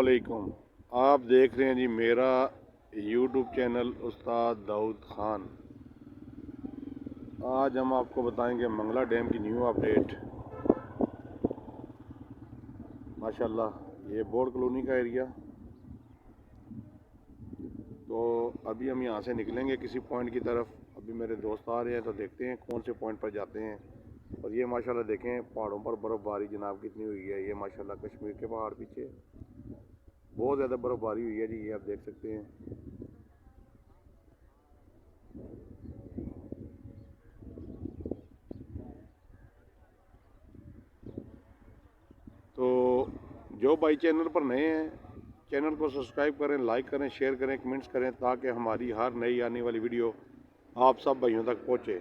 अस्सलामुअलैकुम। आप देख रहे हैं जी मेरा यूट्यूब चैनल उस्ताद दाऊद खान। आज हम आपको बताएंगे मंगला डैम की न्यू अपडेट। माशाल्लाह ये बोर्ड कॉलोनी का एरिया। तो अभी हम यहाँ से निकलेंगे किसी पॉइंट की तरफ। अभी मेरे दोस्त आ रहे हैं तो देखते हैं कौन से पॉइंट पर जाते हैं। और ये माशाल्लाह देखें पहाड़ों पर बर्फ़बारी जनाब कितनी हुई है। ये माशाल्लाह कश्मीर के पहाड़ पीछे बहुत ज़्यादा बर्फ़बारी हुई है जी, ये आप देख सकते हैं। तो जो भाई चैनल पर नए हैं चैनल को सब्सक्राइब करें, लाइक करें, शेयर करें, कमेंट्स करें ताकि हमारी हर नई आने वाली वीडियो आप सब भाइयों तक पहुँचे।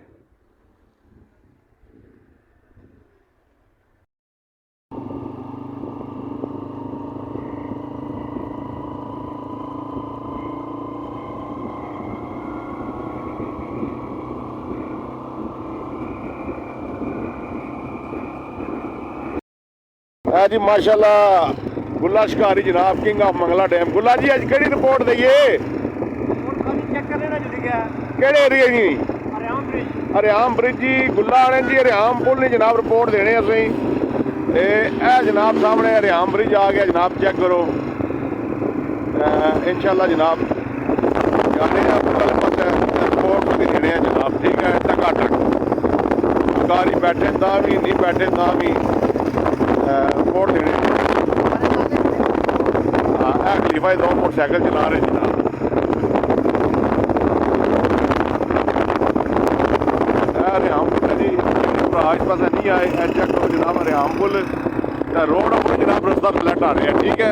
जी माशाल्लाह गुल्ला शिकारी जनाब किंग ऑफ मंगला डैम। गुल्ला जी अज केड़ी रिपोर्ट दईए? केड़े एरिया जी? हरियाम ब्रिज जी गुल्ला आने जी। हरियाम पुल नहीं जनाब रिपोर्ट देने असें। ए जनाब सामने हरियाम ब्रिज आ गया जनाब, चेक करो। इंशाल्लाह जनाब जाने रिपोर्ट भी देने जनाब, ठीक है। टकाटक शिकारी बैठे ता भी नहीं बैठे ता भी रिपोर्ट देने। हाँ खलीफा दो मोटरसाइकिल चला रहे जनाब। हरियाम पुल जी इस पास नहीं आए, चेक करो जनाब। हरियाम पुल रोड अपने जनाब रस्ता फ्लैट आ रहे हैं, ठीक है।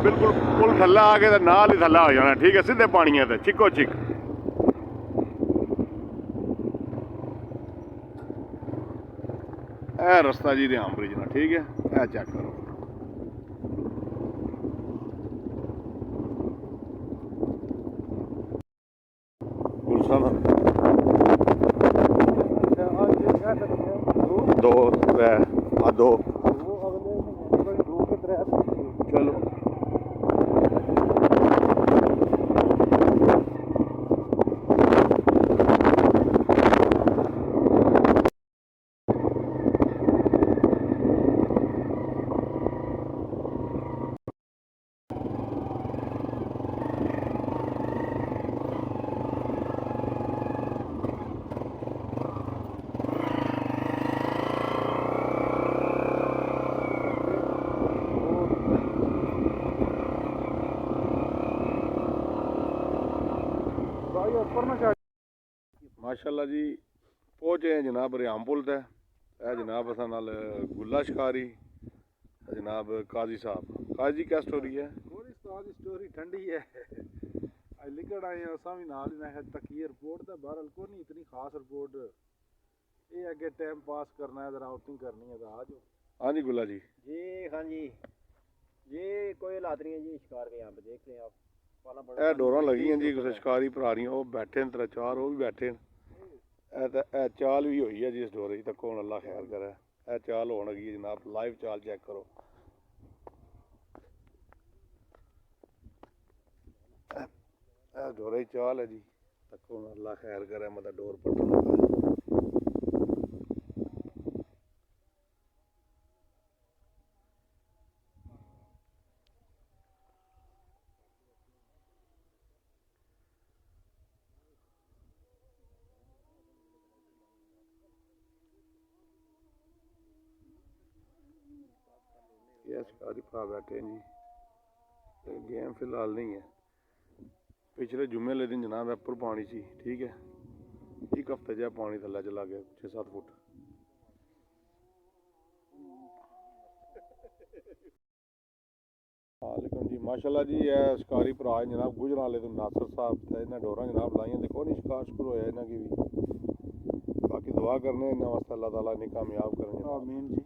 बिल्कुल पुल थल्ला आ गया तो नाल ही थल्ला हो जाना, ठीक है। सीधे पानी है चिको चिक। ए रस्ता जी हरियाम ब्रिज ना, ठीक है। ए चेक करो। दो चलो माशाल्लाह जी पहुँचे हैं जनाब हरियाम पुल तक। है जनाब असा नाल गुल्ला शिकारी जनाब काजी साहब। काजी जी क्या स्टोरी है? स्टोरी ठंडी है। आज लिखड़ आए हैं असा भी नाल मैं तकिए रिपोर्ट तो बहरहाल को नहीं इतनी खास रिपोर्ट। ये अगे टाइम पास करना है, जरा आउटिंग करनी है तो आ जाओ। हाँ जी गुल्ला जी। हाँ जी ये कोई हालात नहीं है जी शिकार के, यहाँ पे देख रहे हैं आप। ए डोरा लगी हैं जी शिकारी भरा रही, वो बैठे त्रै चार, वो भी बैठे ए चाल भी हुई है जी इस डोरे तक। हूँ अल्लाह खैर करे। ए चाल होने लगी है जनाब, लाइव चाल चेक करो। ए डोरे की चाल है जी, तक हूँ अल्लाह खैर करे। मतलब डोर पट्टन ये शिकारी भरा बैठे हैं जी। गेम फिलहाल नहीं है। पिछले जुम्मे वाले दिन जनाब अपर पानी सी, ठीक है। एक हफ्ते जहा पानी थल्ले चला गया 6-7 फुट। वालेकुम जी माशाल्लाह जी ਇਹ ਸ਼ਿਕਾਰੀ ਭਰਾ ਹੈ ਜਨਾਬ ਗੁਜਰਾਂ ਵਾਲੇ ਤੋਂ ਨਾਸਰ ਸਾਹਿਬ ਤੇ ਇਹਨਾਂ ਡੋਰਾਂ ਜਨਾਬ ਲਾਈਆਂ ਦੇਖੋ ਨਹੀਂ ਸ਼ਿਕਾਰ ਸ਼ੁਰੂ ਹੋਇਆ ਇਹਨਾਂ ਕੀ ਵੀ ਬਾਕੀ ਦੁਆ ਕਰਨੇ ਇਹਨਾਂ ਵਾਸਤੇ ਅੱਲਾਹ ਤਾਲਾ ਨੇ ਕਾਮਯਾਬ ਕਰਨ ਜਨਾਬ ਆਮੀਨ ਜੀ।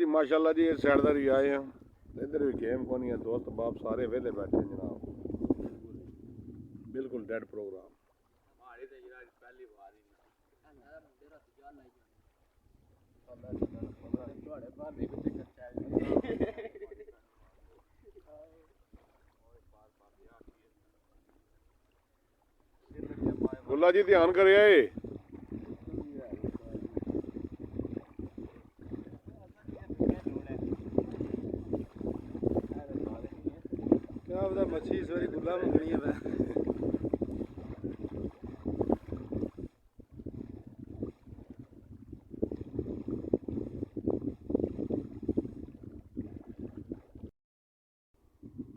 जी माशाल्लाह जी इस साइड दा भी आए हैं इधर भी गेम को नहीं है दोस्त बाप सारे वेले बैठे हैं जनाब बिल्कुल डेड प्रोग्राम गुल्ला जी ध्यान करे क्या पता मच्छी इस बारी गुल्ला मंगनी है मैं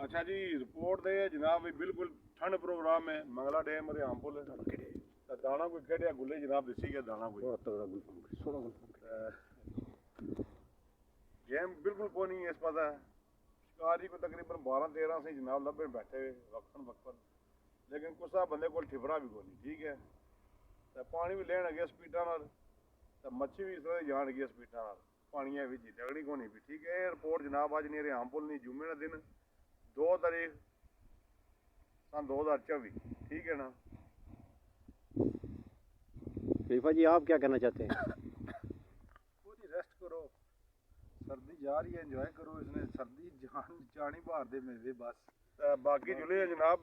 अच्छा जी रिपोर्ट दे जनाब भी बिल्कुल ठंड प्रोग्राम है मंगला डैम हरियाम पुल दाना कोई खेड़िया गुल्ले जनाब दिसी गया दाना कोई गेम बिल्कुल को नहीं है इस पता है शिकारी को तकरीबन 12-13 से जनाब लब्बे बैठे हुए वक्फन वक्फन लेकिन कुछ बंदे को ठिबरा भी कोई ठीक है तो पानी भी लेन गया स्पीडा तो मच्छी भी इस तरह जान गई स्पीडा पानिया भी झगड़ी को नहीं भी ठीक है रिपोर्ट जनाब अज नहीं हरियाम पुल नहीं जुम्मे का दिन 2 तारीख सन 2024 ठीक है ना। खलीफा जी आप क्या कहना चाहते हैं? पूरी रेस्ट करो सर्दी जा रही है एंजॉय करो इसने सर्दी जानी बाहर दे मेरे बस बाकी जुली है जनाब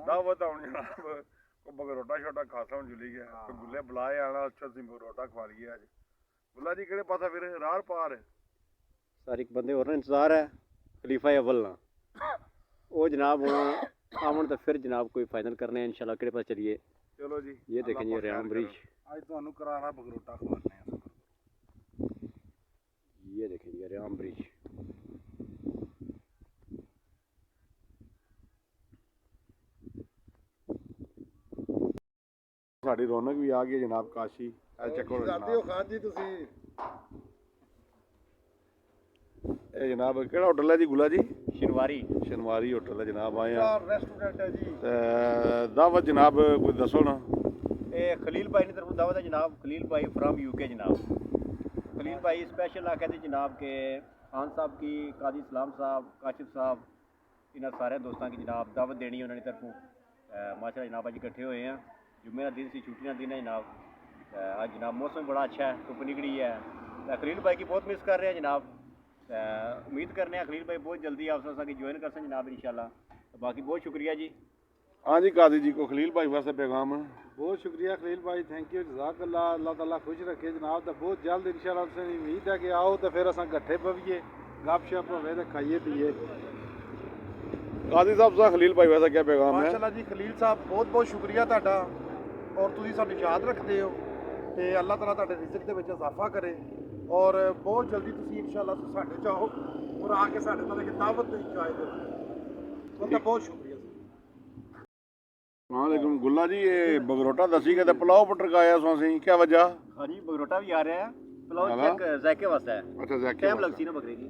दावत आउन जनाब को बगरोटा छोटा खासा हूँ जुली गया तो गुल्ले बुलाए आना अच्छा सी बगरोटा खवा लिए अज गुल्ला जी केड़े पासा फिर रार पार सारे बंदे और इंतजार है खलीफा अव्वल ना वो जनाब आवन तो फिर जनाब कोई फाइनल करने हैं इंशाल्लाह केड़े पास चलिए। चलो जी ये देखें जी हरियाम ब्रिज आज तो करारा बगरोटा खवाने हैं ये देखें जी हरियाम ब्रिज साड़ी रौनक भी आ गई जनाब काशी चक्कर खान जी तुसी ਇਹ ਜਨਾਬ ਕਿਹੜਾ ਹੋਟਲ ਹੈ ਜੀ ਗੁਲਾ ਜੀ शनवारी ਹੋਟਲ ਹੈ ਜਨਾਬ ਆਏ ਆ रेस्टोरेंट है जी ਤੇ ਦਾਵਤ ਜਨਾਬ ਕੋਈ ਦੱਸੋ ਨਾ ये खलील भाई ने तरफ दावत है जनाब खलील भाई फ्राम यूके जनाब खलील भाई स्पेशल आके थे जनाब के खान साहब की काजी इस्लाम साहब काशिफ साहब इन्होंने सारे दोस्तों की जनाब दावत देनी है उन्होंने तरफों माशा जनाब अज इकट्ठे हुए हैं जुम्मे का दिन से छुट्टी का दिन है जनाब आज जनाब मौसम बड़ा अच्छा है धुप निकली है खलील भाई की बहुत मिस कर रहे हैं जनाब उम्मीद करने हैं खलील भाई बहुत जल्दी आप की ज्वाइन कर सकते जनाब इंशाल्लाह बाकी बहुत शुक्रिया जी। हाँ जी काजी जी को खलील भाई वास्ते पैगाम है बहुत शुक्रिया खलील भाई थैंक यू जज़ाकल्लाह अल्लाह ताला खुश रखे जनाब तो बहुत जल्द इंशाल्लाह से उम्मीद है कि आओ तो फिर असां इकट्ठे पविए गप शप होवे तो खाइए पिए। काजी साहब खलील भाई वास्ते क्या पैगाम है? माशाल्लाह जी खलील साहब बहुत बहुत शुक्रिया ਤੁਹਾਡਾ और ਤੁਸੀਂ ਸਾਨੂੰ ਯਾਦ ਰੱਖਦੇ ਹੋ ਤੇ ਅੱਲਾਹ ਤਾਲਾ ਤੁਹਾਡੇ ਰਿਜ਼ਕ ਦੇ ਵਿੱਚ ਇਜ਼ਾਫਾ ਕਰੇ और बहुत जल्दी ਤੁਸੀਂ इंशाल्लाह ਸਾਡੇ ਚ ਆਓ और आके ਸਾਡੇ ਨਾਲ ਇੱਕ ਦਾਵਤ ਤੇ ਇੰਜੋਏ ਕਰੋ ਤੁਹਾਡਾ बहुत शुक्रिया। वालेकुम गुल्ला जी ये बगरोटा दसी के पुलाव पटरकाया सो सी क्या वजह? हाँ जी बगरोटा भी आ रहा है पुलाव चेक जायके वास्ते है अच्छा जायके टाइम लगती ना बकरे की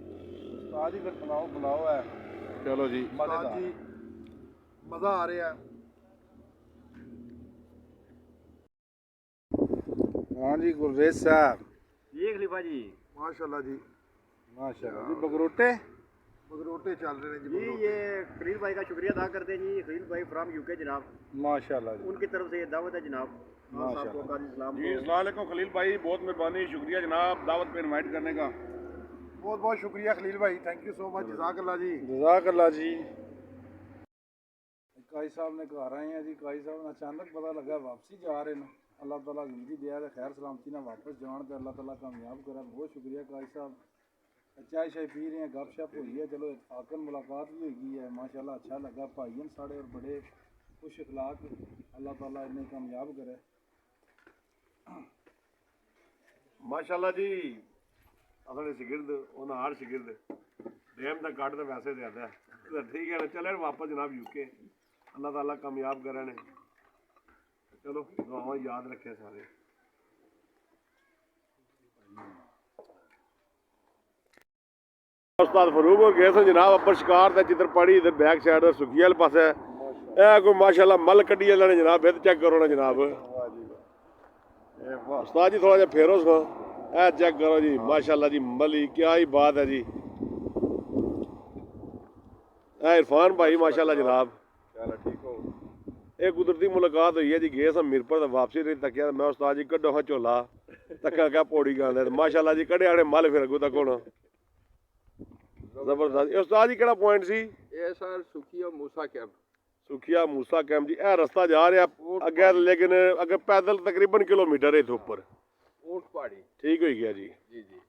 आज ही फिर पुलाव है चलो जी मज़ेदार जी मज़ा आ रहा है। हाँ जी गुररेज साहब ये खलीफा जी माशाल्लाह जी बगरोटे बगरोटे चल रहे हैं जी ये खलील भाई का शुक्रिया अदा करते हैं जी खलील भाई फ्राम यूके जनाब माशाल्लाह जी उनकी तरफ से ये दावत है जनाब जी अस्सलाम वालेकुम खलील भाई बहुत मेहरबानी शुक्रिया जनाब दावत पे इनवाइट करने का बहुत बहुत शुक्रिया खलील भाई थैंक यू सो मच जज़ाकल्लाह जी। काई साहब ने घर आए हैं जी काई साहब ने अचानक पता लगा वापसी जा रहे हैं अल्लाह ताला जिंदगी दिया खैर सलामती ना वापस जान तो अल्लाह ताला कामयाब करा बहुत शुक्रिया काई साहब चाय शाय पी रहे हैं गप शप हुई है चलो आकर मुलाकात भी हुई है माशाल्लाह अच्छा लगा भाईन साढ़े और बड़े खुश अखलाक अल्लाह ताला इन्हें कामयाब करे माशाल्लाह जी अपने शिगिर्द उन्हें हर शिगिर्द डैम का कट तो वैसे ज़्यादा है ठीक है चले वापस जनाब यूके अल्लाह ताला कामयाब करे ने ਚਲੋ ਦੁਆਵਾਂ ਯਾਦ ਰੱਖਿਆ ਸਾਰੇ। ਉਸਤਾਦ ਫਰੂਕ ਹੋ ਗਏ ਸਨ ਜਨਾਬ ਅੱਪਰ ਸ਼ਿਕਾਰ ਦਾ ਚਿੱਤਰਪਾੜੀ ਇਧਰ ਬੈਕ ਸਾਈਡ ਸੁਖੀ ਵਾਲੇ ਪਾਸੇ ਇਹ ਕੋਈ ਮਾਸ਼ਾਅੱਲਾ ਮਲ ਕੱਢੀ ਇਹਨਾਂ ਨੇ ਜਨਾਬ ਬਿੱਦ ਚੈੱਕ ਕਰੋ ਨਾ ਜਨਾਬ। ਉਸਤਾਦ ਜੀ ਥੋੜਾ ਜਿਹਾ ਫੇਰੋ ਸੋ ਇਹ ਚੈੱਕ ਕਰੋ ਜੀ माशाल्लाह जी मली क्या ही बात है जी। इरफान भाई माशाल्लाह जनाब ठीक हो ये कुदरती मुलाकात हुई है जी गए सब मीरपुर वापसी नहीं तकिया मैं उस्ताद जी कड्डो हाँ झोला तक्का क्या पौड़ी गाने माशाल्लाह जी कड़े आने मल फिर अगू तक होना जबरदस्त। उस्ताद जी केड़ा पॉइंट सी ये सर सुखिया मूसा कैंप सुखिया मूसा कैंप जी यह रास्ता जा रहा अगे लेकिन अगर पैदल तकरीबन किलोमीटर है इत्थे उपर ऊंट पहाड़ी ठीक हो गया जी। जी जी